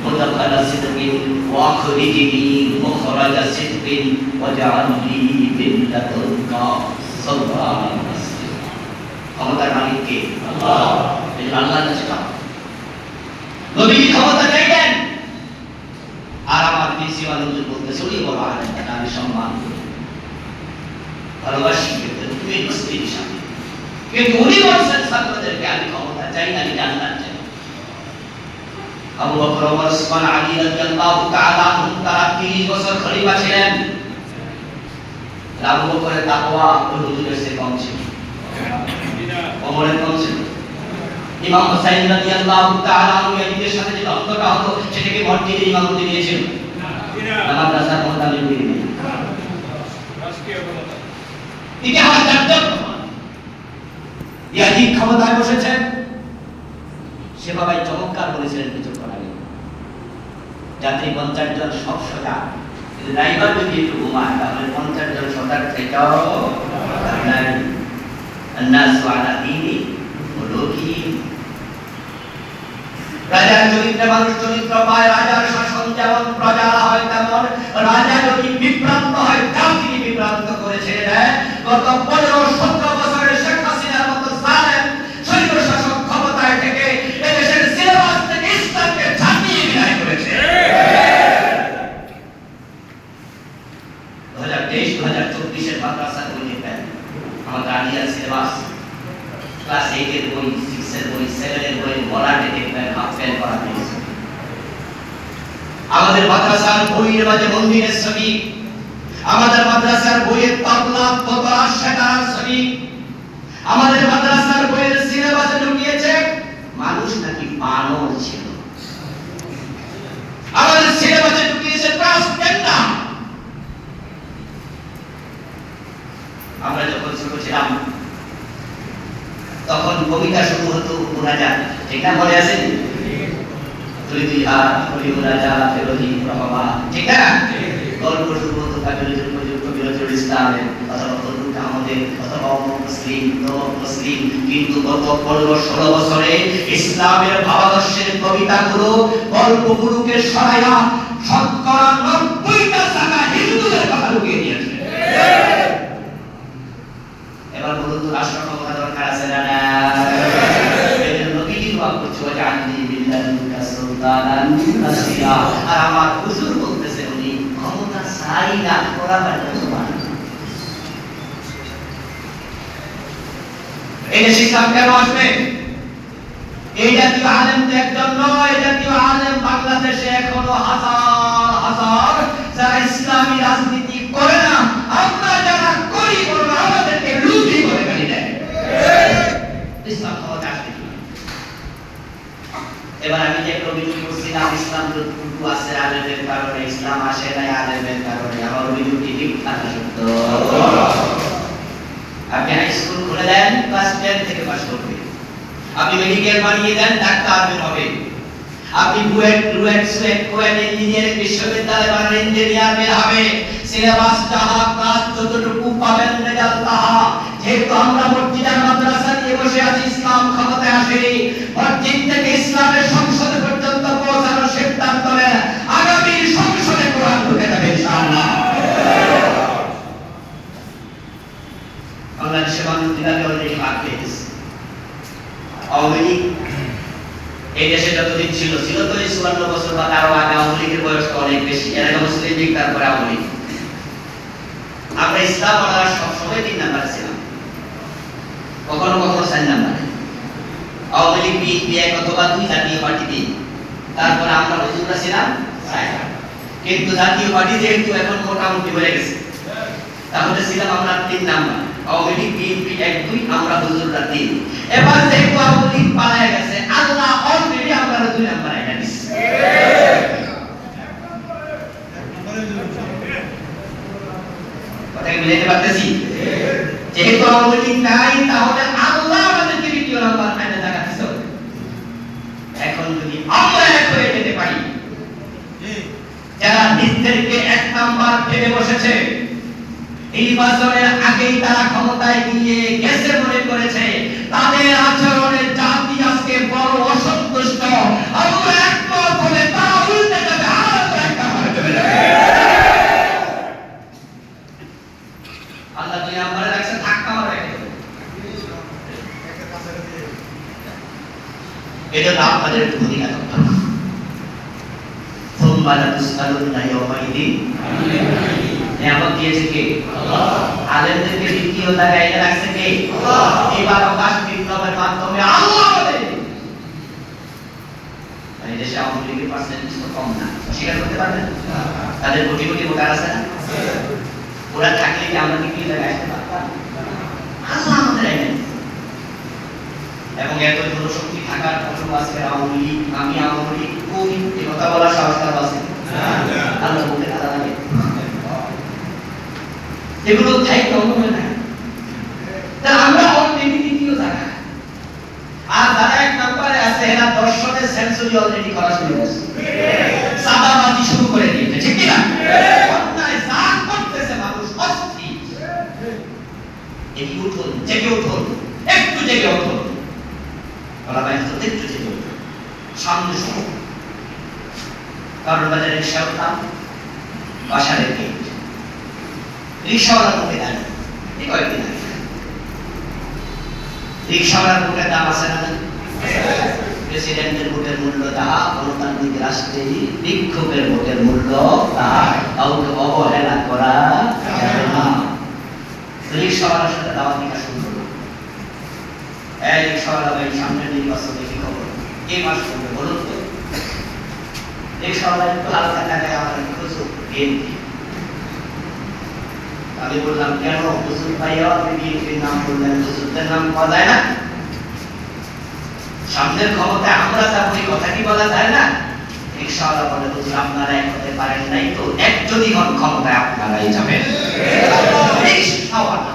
মুদাখালা সিদকিন ওয়া আখরিজনি মুখরাজা সিদকিন ওয়াজআলনি মিন লাদুনকা সুলতানান নাসীরা। ক্ষমতার মালিক কে? আল্লাহ। এই আল্লাহর কাছে চাও। নবী ক্ষমতা চাইলেন, আর আমার দেশি মানুষ বলতে শুনি বড় আলেম, আমি সম্মান করি, ভালোবাসি, তুমি মুসলিম সাথে। কিন্তু উনি বলছেন ছাত্রদেরকে, আমি ক্ষমতা চাই না, আমি জান্নাত চাই। আবু বকর, ওমর, উসমান, আলী রাদিয়াল্লাহু তাআলা আনহুম তারা 30 বছর খলিফা ছিলেন। আবু বকরের তাকওয়া ওই হুজুরের চেয়ে কম ছিল, ওমরের কম ছিল, ইমাম হুসাইন রাদিয়াল্লাহু তাআলা আনহু ইয়াজিদের সাথে যে দ্বন্দ্বটা হতো সেটাকে মসজিদের ইমামতি দিয়েছিল না মাদ্রাসার মোতাবেক দিয়ে নেই ইতিহাস দর্শক ইয়াজিদ ক্ষমতায় বসেছেন সেভাবে চমৎকার বলেছিলেন কিছুক্ষণ আগে যাত্রী 50 জন সব সোজা কিন্তু ড্রাইভার যদি একটু ঘুমায় তাহলে 50 জন সোজার থেকেও নাই الناس على دين ملوكهم রাজার চরিত্রে মানুষ চরিত্র পায় রাজার শাসন যেমন প্রজা হয় তেমন রাজা যদি বিভ্রান্ত হয় জাতি বিভ্রান্ত করে ছেড়ে দেয় গত 15-17 বছরে শেখ হাসিনার মতো জালেম স্বৈর শাসক ক্ষমতায় থেকে এদেশের সিলেবাস থেকে ইসলামকে ছাপিয়ে বিদায় করেছে 2023-2024 এর মাদ্রাসা বই দেখবেন আমাদের আলিয়া সিলেবাস ক্লাস 8 এর বই 6 এর বই 7 এর বই মডার্নে দেখবেন হাফ ফেল করা হয়েছে আমাদের মাদ্রাসার বইয়ের মাঝে মন্দিরের ছবি আমাদের মাদ্রাসার বইয়ের তাবলা তোতলা সেতার ছবি আমাদের মাদ্রাসার বইয়ের সিলেবাসে ঢুকিয়েছে মানুষ নাকি বানর ছিল আমাদের সিলেবাসে ঢুকিয়েছে ট্রান্সজেন্ডার আমরা যখন ছোট ছিলাম তখন কবিতা শুরু হতো মুনাজাত ঠিক না মনে আছে তুই তুই আর কবি মুনাজাত ফেরোজি রহমা ঠিক না গল্প শুরু হতো কবিরুল ইসলামের অথবা ফজলুল আহমদের অথবা মুসলিম কিন্তু গত 15-16 বছরে ইসলামের ভাবাদর্শের কবিতাগুলো গল্পগুলোকে সরাইয়া শতকরা 90টা জায়গা হিন্দুদের কথা লুকিয়ে দিয়েছে এবার বলুন তো রাষ্ট্র ক্ষমতা দরকার আছে না এজন্য কি দোয়া করছো জানি বিল্লাহিকা সুলতানান নাসিরা আর আমার হুজুর বলতেছে উনি ক্ষমতা চাই না ওরা বলে সুবহানাল্লাহ এই যে ইসলাম কেন আসবে এই জাতীয় আলেম তো একজন নয় এই জাতীয় আলেম বাংলাদেশে এখনো হাজার হাজার যারা ইসলামী রাজনীতি করে না আমরা যারা করি বলবো আমাদেরকে লুঠি করে গালি দেয় ইসলাম ক্ষমতা আসবে এবার আমি যে অভিযোগ করছিলাম ইসলাম যতটুকু আছে আলেমের কারণে ইসলাম আসে নাই আলেমের কারণে আমার অভিযোগ কি ঠিক না সত্য আপনি হাই স্কুল খুলে দেন ক্লাস 10 থেকে পাস করবে আপনি মেডিকেল বানিয়ে দেন ডাক্তার হবে আপনি বুয়েট কোয়েট ইঞ্জিনিয়ারিং বিশ্ববিদ্যালয় বানান ইঞ্জিনিয়ার বের হবে সিলেবাস যাহা ক্লাস যতটুকু পাবেন রেজাল্ট তাহা যেহেতু আমরা মসজিদের মাদ্রাসা নিয়ে বসে আছি ইসলাম ক্ষমতায় আসেনি মসজিদ থেকে ইসলামের সংসদ পর্যন্ত পৌঁছানোর সিদ্ধান্ত নেন আগামী সংসদে কোরআন ঢুকে যাবে ইনশাআল্লাহ বাংলাদেশের মানুষ দিনাকে অলরেডি ভাগ পেয়ে গেছে আওয়ামী লীগ এই দেশে যতদিন ছিল তো 54 বছর বা তারও আগে আওয়ামী লীগের বয়স তো অনেক বেশি এর আগে মুসলিম লীগ তারপরে আওয়ামী লীগ আমরা ইসলাম আমরা সবসময় 3 নাম্বারে ছিলাম কখনো 4 নাম্বারে আওয়ামী লীগ বিএনপি এক অথবা 2 জাতীয় পার্টি 3 তারপরে আমরা হুজুররা ছিলাম 4 কিন্তু জাতীয় পার্টি যেহেতু এখন মোটামুটি হয়ে গেছে তাহলে ছিলাম আমরা 3 নাম্বার আওয়ামী লীগ বিএনপি 1-2 আমরা হুজুররা 3 এবার যেহেতু আওয়ামী লীগ পালায় গেছে আল্লাহ অলরেডি আমরা 2 নাম্বার এনে দিছে কথা বুঝতে পারতেছি যেহেতু আওয়ামী লীগ নাই তাহলে আল্লাহ আমাদেরকে 2 নাম্বার এনে জায়গা দিছে এখন যদি আমরা এক হয়ে যেতে পারি যারা নিজেদেরকে 1 নাম্বার ভেবে বসেছে নির্বাচনের আগেই তারা ক্ষমতায় গিয়ে গেছে মনে করেছে তাদের আচরণে জাতি আজকে বড় অসন্তুষ্ট আমরা একমত হলে তারা উল্টে যাবে আর একটা হয়ে যাবে আল্লাহ দুই নম্বরে রাখছে ধাক্কা মারে এটা না আপনাদের ভূমিকা দরকার ثم لتسألن يومئذ নিয়ামত দিয়েছে কে আল্লাহ আলেমদেরকে দ্বিতীয় জায়গায় রাখছে কে আল্লাহ এবার আকাশ বিপ্লবের মাধ্যমে আল্লাহ আমাদের এই দেশে আওয়ামী লীগের পার্সেন্টেজ তো কম না স্বীকার করতে পারবেন তাদের কোটি কোটি ভোটার আছে না ওরা থাকলে কি আমরা দ্বিতীয় জায়গায় আসতে পারতাম আল্লাহ আমাদের এবং এত জনশক্তি থাকার পরেও আজকে আওয়ামী লীগ, আমি আওয়ামী লীগ কই, এ কথা বলার সাহস কারো আছে? আল্লাহ বলতে কারা লাগে? এগুলো দায়িত্ব হবে না। তা আমরা অলরেডি দ্বিতীয় জায়গা, আর যারা এক নম্বরে আছে এরা দর্শনের সেঞ্চুরি অলরেডি করা শুরু করেছে, সাদাবাজি শুরু করে দিয়েছে, ঠিক কি না? অন্যায় যা করতেছে মানুষ অস্থির। এই উঠুন, জেগে উঠুন, একটু জেগে উঠুন, বলা ভাই তো একটু জেগে উঠুন, সামনে শুরু। কারণ বাজারে রিক্সা উঠলাম, বাসারের গেট, রিক্সাওয়ালার মুখে দাঁড়িয়ে এই কয়েকদিন আগে রিক্সাওয়ালার ভোটের দাম আছে না? প্রেসিডেন্টের ভোটের মূল্য তাহা, গণতান্ত্রিক রাষ্ট্রে বিক্ষোভের ভোটের মূল্য তাহা, কাউকে অবহেলা করা যাবে না। রিক্সাওয়ালার সাথে দাওয়াত নিকা শুরু করলো। এই রিক্সাওয়ালা ভাই, সামনের নির্বাচনে কি খবর? কে মাস করবে বলুন তো? রিক্সাওয়ালা একটু হালকা টাকায় আমার হুজুর বিএনপি। আমি বললাম কেন হুজুর ভাইয়া আপনি বিএনপির নাম বললেন, হুজুরদের নাম পাওয়া যায় না? সামনের ক্ষমতায় আমরা যাবো, এই কথা কি বলা যায় না? রিক্সাওয়ালা বলে হুজুর আপনারা এক হতে পারেন নাই তো, একজনই হন ক্ষমতায়, আপনারাই যাবেন। রিক্সাওয়ালা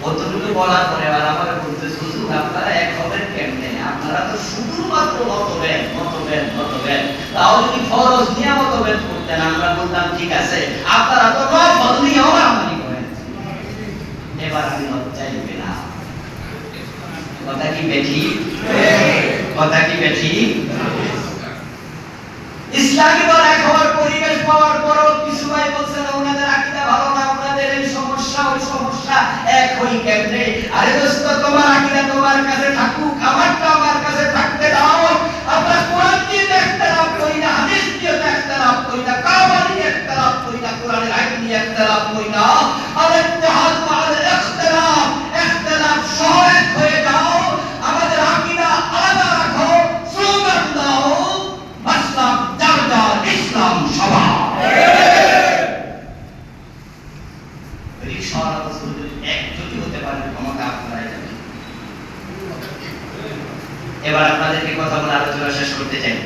অতটুকু বলার পরে আবার আমার বলতে হুজুর আপনারা এক হবেন কেমনে? আপনারা তো শুধুমাত্র মতভেদ মতভেদ মতভেদ, তাও যদি ফরজ নিয়ে মতভেদ করতেন আমরা বলতাম ঠিক আছে, আপনারা তো নফল নিয়েও মারামারি করেন। এবার আমি লজ্জায় পেলাম। কথা কি বেঠি? কথা কি বেঠি? ইসলামী দল এক হওয়ার পরিবেশ পাওয়ার পরও কিছু ভাই বলছেন ওনাদের আকীদা ভালো না, ওনাদের এই সমস্যা ওই সমস্যা, এক হই কেমনে? আরে দোস্ত, তোমার আকীদা তোমার কাছে থাকুক, আমারটা আমার কাছে থাকতে দাও। আমরা কোরআন দিয়ে ইখতিলাফ করি না, হাদিস দিয়ে ইখতিলাফ করি না, কাওয়া নিয়ে ইখতিলাফ করি না, কোরআনের আয়াত নিয়ে ইখতিলাফ করি না। আর ইত্তিহাদ মা'আল ইখতিলাফ, ইখতিলাফ সহ এক হয়ে যাও। আমাদের আকীদা আলাদা রাখো, স্লোগান দাও, মাসলাক যার যার, ইসলাম সবার। রিক্সাওয়ালা বলছিল একজোটি হতে পারবে, ক্ষমতা আপনারাই যাবেন। এবার আপনাদেরকে কথা বলে আলোচনা শেষ করতে চাই।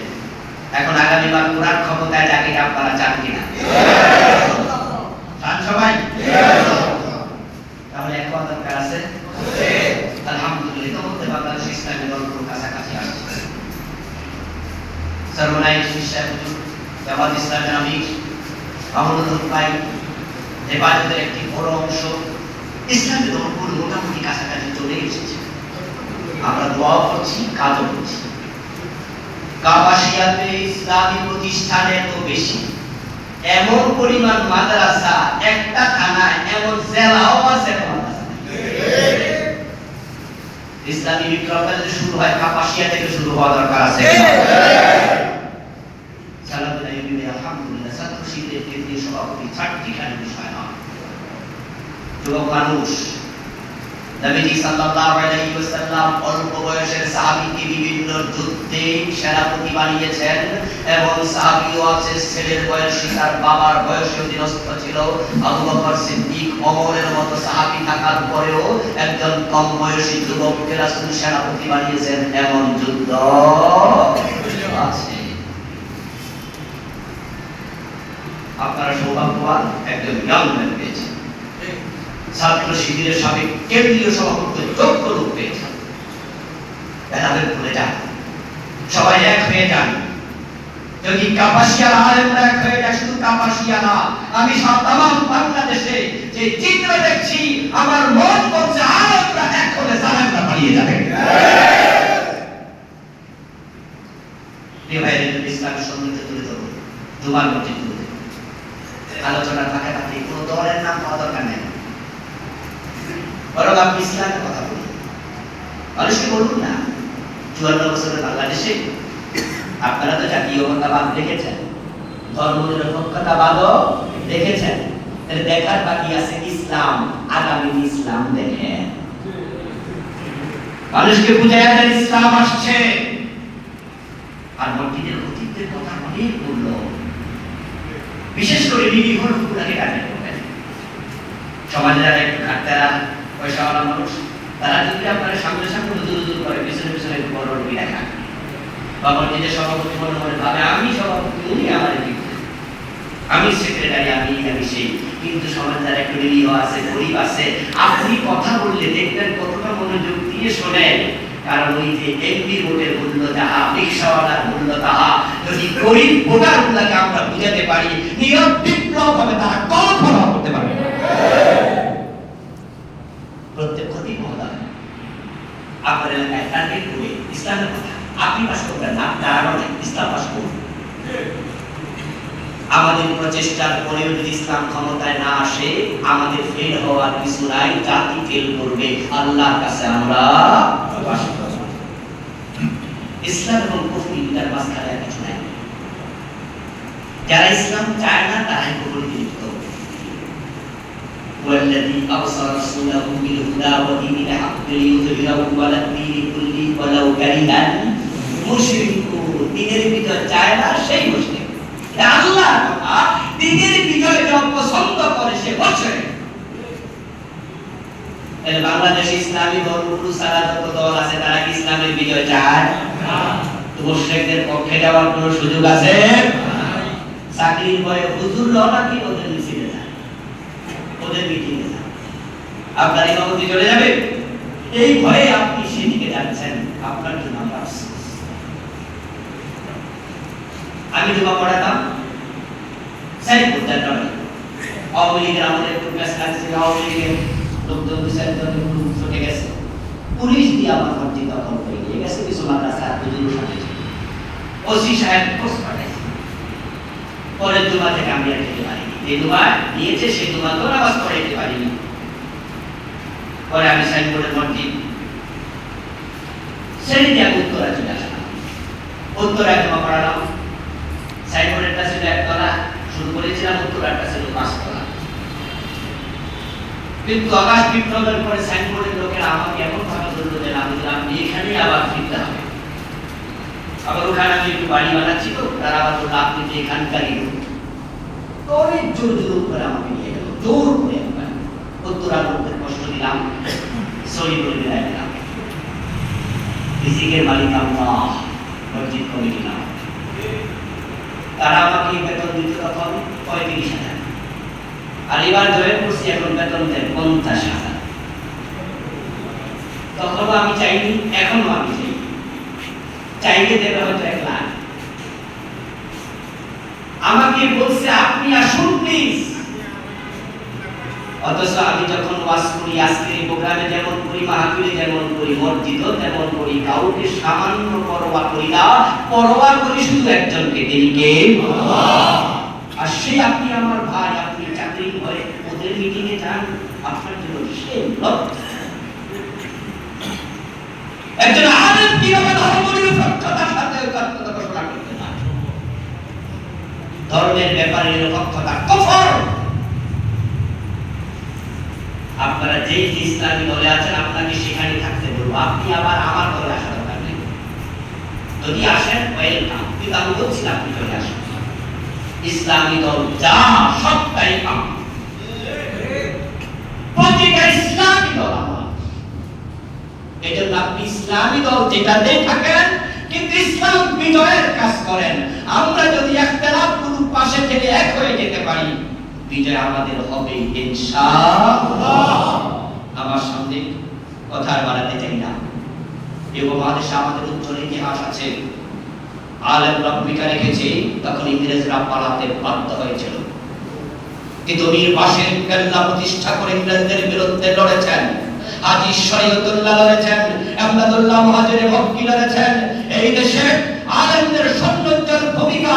এখন আগামীবার কোরআন ক্ষমতায় যাকে আপনারা চান কিনা? চান সবাই? তাহলে এক কথা দরকার আছে। আলহামদুলিল্লাহ, তো বাংলাদেশ ইসলামী দলগুলোর কাছাকাছি আসছে। সর্বনাইক বিশ্বাস জামাত ইসলামের আমির মাহমুদুল ভাই, হেফাজতের একটি বড় অংশ ইসলামী দলগুলো মোটামুটি কাছাকাছি চলে এসেছে। আমরা দোয়া করছি, কাজও করছি। কাপাসিয়াতে ইসলামী প্রতিষ্ঠানে তো বেশি, এমন পরিমাণ মাদ্রাসা, একটা থানায় এমন জেলাও আছে মাদ্রাসা। ইসলামী বিপ্লবটা যদি শুরু হয় কাপাসিয়া থেকে শুরু হওয়া দরকার আছে। আলহামদুলিল্লাহ, ছাত্র শিবিরের কেন্দ্রীয় সভাপতি, চারটিখানি বিষয় নয়। যুবক মানুষ, নবীজি সাল্লাল্লাহু আলাইহি ওয়াসাল্লাম অল্প বয়সের সাহাবীকে বিভিন্ন যুদ্ধে সেনাপতি বানিয়েছেন, এবং সাহাবীও আছে ছেলের বয়সী, তার বাবার বয়সে অধীনস্থ ছিল। আবু বকর সিদ্দিক, ওমরের মতো সাহাবী থাকার পরেও একজন কম বয়সী যুবককে রাসূল সেনাপতি বানিয়েছেন, এমন যুদ্ধ আছে। আপনারা সৌভাগ্যবান, একজন ইয়াং ম্যান পেয়েছেন। ছাত্র শিবিরের সাবেক কেন্দ্রীয় সভাপতি যোগ্য লোক পেয়েছেন। ভেদাভেদ ভুলে যান, সবাই এক হয়ে যান। যদি কাপাসিয়ার আলেমরা এক হয়ে যায়, শুধু কাপাসিয়া না, আমি তামাম বাংলাদেশে যে চিত্র দেখছি, আমার মন বলছে আলেমরা এক হলে জালেমরা পালিয়ে যাবে। ইসলামের সন্ন্যাসে তুলে ধরুন, জুমার মসজিদ তুলে ধরুন। আলোচনার ফাঁকে ফাঁকে কোনো দলের নাম পাওয়া দরকার নেই, বরং আপনি ইসলামের কথা বলুন। মানুষকে বলুন না 54 বছরের বাংলাদেশে আপনারা তো জাতীয়তাবাদ দেখেছেন, ধর্মনিরপেক্ষতাবাদও দেখেছেন, তাহলে দেখার বাকি আছে ইসলাম। আগামী ইসলাম দেখেন, মানুষকে বুঝায় দেন ইসলাম আসছে। আর মসজিদের অতীতের কথা অনেক বলল, বিশেষ করে নিরীহ লোকগুলোকে টার্গেট করবেন। সমাজে যারা একটু খাটতেরা, পয়সাওয়ালা মানুষ, তারা যদি আপনার সামনে সামনে হুজুর করে, পিছনে পিছনে বড় রোগী দেখা, বাবার নিজের সভাপতি মনে মনে ভাবে আমি সভাপতি, উনি আমার আমি সেক্রেটারি, আমি সেই। কিন্তু সমাজ যারা একটু নিরীহ আছে, গরিব আছে, আপনি কথা বললে দেখবেন কতটা মনোযোগ দিয়ে শোনেন। কারণ ওই যে এমপি ভোটের মূল্য যাহা, রিক্সাওয়ালার মূল্য তাহা, যদি গরিব ভোটারগুলোকে আমরা বুঝাতে পারি, নীরব বিপ্লব হবে, তারা কল্পনা করতে পারবে না। প্রত্যেক ক্ষতি মহোদয় আপনার এলাকায় টার্গেট করে ইসলামের কথা আপনি পাশ করবেন না, দাঁড়ানো নেই, ইসলাম পাশ করুন। আমাদের প্রচেষ্টার পরেও যদি ইসলাম ক্ষমতায় না আসে, আমাদের ফেল হওয়ার কিছু নাই, জাতি ফেল করবে, আল্লাহর কাছে আমরা ইসলাম এবং কুফরি তার মাঝখানে কিছু নাই। যারা ইসলাম চায় না তারাই কুফরি লিপ্ত। والذي أرسل رسوله بالهدى ودين الحق ليظهره على الدين كله ولو كره المشركون। দিনের ভিতর চায় না সেই মুশরিক। আল্লাহ দিনের বিজয় যখন পছন্দ করে সে বসে। তাহলে বাংলাদেশে ইসলামী দলগুলো সারা যত দল আছে তারা কি ইসলামের বিজয় চায়? তো মুশরিকদের পক্ষে যাওয়ার কোনো সুযোগ আছে? চাকরির ভয়ে হুজুর নাকি ওদের মিছিলে যায়, ওদের মিটিংয়ে যায়, আপনার ইমামতি চলে যাবে, এই ভয়ে আপনি সেদিকে যাচ্ছেন, আপনার জন্য আমরা আফসোস। আমি জমা পড়াতাম সাইদপুর জানালে আওয়ামী লীগের আমলে একটু ক্লাস লাগছে, আওয়ামী লীগের লোকজন বিচারজন একটু ছুটে গেছে, পুলিশ দিয়ে আমার মসজিদ দখল করে নিয়ে গেছে, কিছু মাদ্রাসা হুজুর সাথে ওসি সাহেব পোস্ট পাঠাইছে। পরের জুমা থেকে আমি আর যেতে পারিনি, যে জুমা দিয়েছে সেই জুমা তো নামাজ পড়াইতে পারিনি। পরে আমি সাইদপুরের মসজিদ শ্রেণীতে আমি উত্তরা চলে আসলাম, উত্তরা জমা পড়ালাম। সাইনবোর্ডটা ছিল একতলা, শুরু করেছিলাম, উত্তরাটা ছিল 5 তলা। কিন্তু আকাশ বিপ্লবের পরে সাইনবোর্ডের লোকেরা আমাকে এমন ভাবে ধরলো যে আপনি এখানেই আবার ফিরতে হবে। আবার ওখানে আমি একটু বাড়ি বানাচ্ছি, তো তারা আবার বললো আপনি যে এখানকারই লোক। তো অনেক জোর জোর করে আমাকে নিয়ে গেল, জোর করে উত্তরার লোকদের কষ্ট দিলাম, সরি বলে বিদায় দিলাম। রিজিকের মালিক আল্লাহ, মসজিদ কমিটি নাম। তারা আমাকে বেতন দিতে তখন 35,000, আর এবার জয়েন করছি, এখন বেতন দেন 50,000। তখনও আমি চাইনি, এখনো আমি চাই, চাইলে দেবে হয়তো 1 লাখ। আমাকে বলছে আপনি আসুন প্লিজ। অথচ আমি যখন ওয়াজ করি, আজকের এই প্রোগ্রামে যেমন করি, মাহফিলে যেমন করি, মসজিদও যেমন করি, কাউকে সামান্য পরোয়া করি না, পরোয়া করি শুধু একজনকে, তিনি কে? আল্লাহ। আর সেই আপনি আমার ভাই, আপনি চাকরি করে ওদের মিটিংয়ে যান, আপনার জন্য সে লজ্জা। একজন আলেম কিভাবে ধর্মনিরপেক্ষতার সাথে ঐক্যবদ্ধ ঘোষণা করতে পারে? ধর্মের ব্যাপারে নিরপেক্ষতা কুফর। আপনারা যেই ইসলামী দলে আছেন আপনাকে সেখানে থাকতে বলবো, আপনি আবার আমার দলে আসার দরকার নেই। যদি আসেন ওয়েলকাম, কিন্তু আমি বলছি আপনি চলে আসুন। ইসলামী দল যা সবটাই পান, প্রতিটা ইসলামী দল আমার। এজন্য আপনি ইসলামী দল যেটাতে থাকেন, কিন্তু ইসলাম বিজয়ের কাজ করেন। আমরা যদি ইখতিলাফগুলো পাশে ফেলে এক হয়ে যেতে পারি, বিজয় আমাদের হবে ইনশাআল্লাহ। আমার সামনে কথা বাড়াতে চাই না, এই উপমহাদেশে আমাদের উজ্জ্বল ইতিহাস আছে। আলেমরা ভূমিকা রেখেছে, তখন ইংরেজরা পালাতে বাধ্য হয়েছিল, কিন্তু মীর বাসের কেল্লা প্রতিষ্ঠা করে ইংরেজদের বিরুদ্ধে লড়েছেন। হাজী শরীয়তুল্লাহ লড়েছেন, আমদাদুল্লাহ মুহাজিরে মক্কি লড়েছেন। এই দেশে আলেমদের সন্ন্যতের ভূমিকা,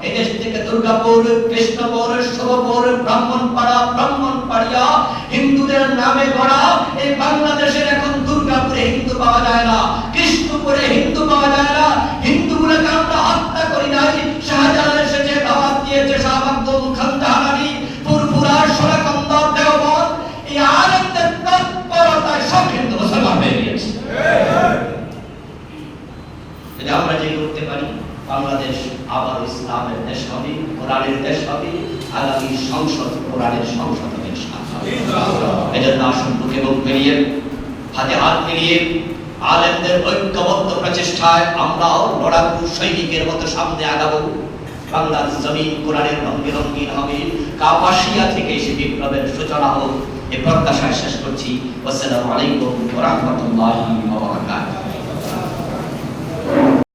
এই দেশ থেকে দুর্গাপুর, কৃষ্ণপুর, শুভপুর, ব্রাহ্মণপাড়িয়া হিন্দুদের নামে গড়া এই বাংলাদেশের এখন দুর্গাপুরে হিন্দু পাওয়া যায় না, কৃষ্ণপুরে হিন্দু পাওয়া যায় না। হিন্দুগুলোকে আমরা হত্যা করি নাই। শাহজালাল এসেছে, দাওয়াত দিয়েছে, শাহ আব্দুল খান জাহানি, ফুরফুরা, সোনাকান্দা, দেওবন্দ, এই আলেমদের তৎপরতায় সব হিন্দু মুসলমান হয়ে গিয়েছে। এটা আমরা যে করতে পারি, বাংলাদেশ আবার ইসলামের দেশ হবে, কোরআনের দেশ হবে, আগামী সংসদ কোরআনের সংসদ হবে। এজন্য আসুন বুকে বুক মিলিয়ে হাতে হাত মিলিয়ে আলেমদের ঐক্যবদ্ধ প্রচেষ্টায় আমরাও লড়াকু সৈনিকের মতো সামনে আগাবো। বাংলার জমিন কোরআনের রঙে রঙিন হবে, কাপাসিয়া থেকে এসে বিপ্লবের সূচনা হোক, এ প্রত্যাশায় শেষ করছি। আসসালামু আলাইকুম ওয়া রাহমাতুল্লাহি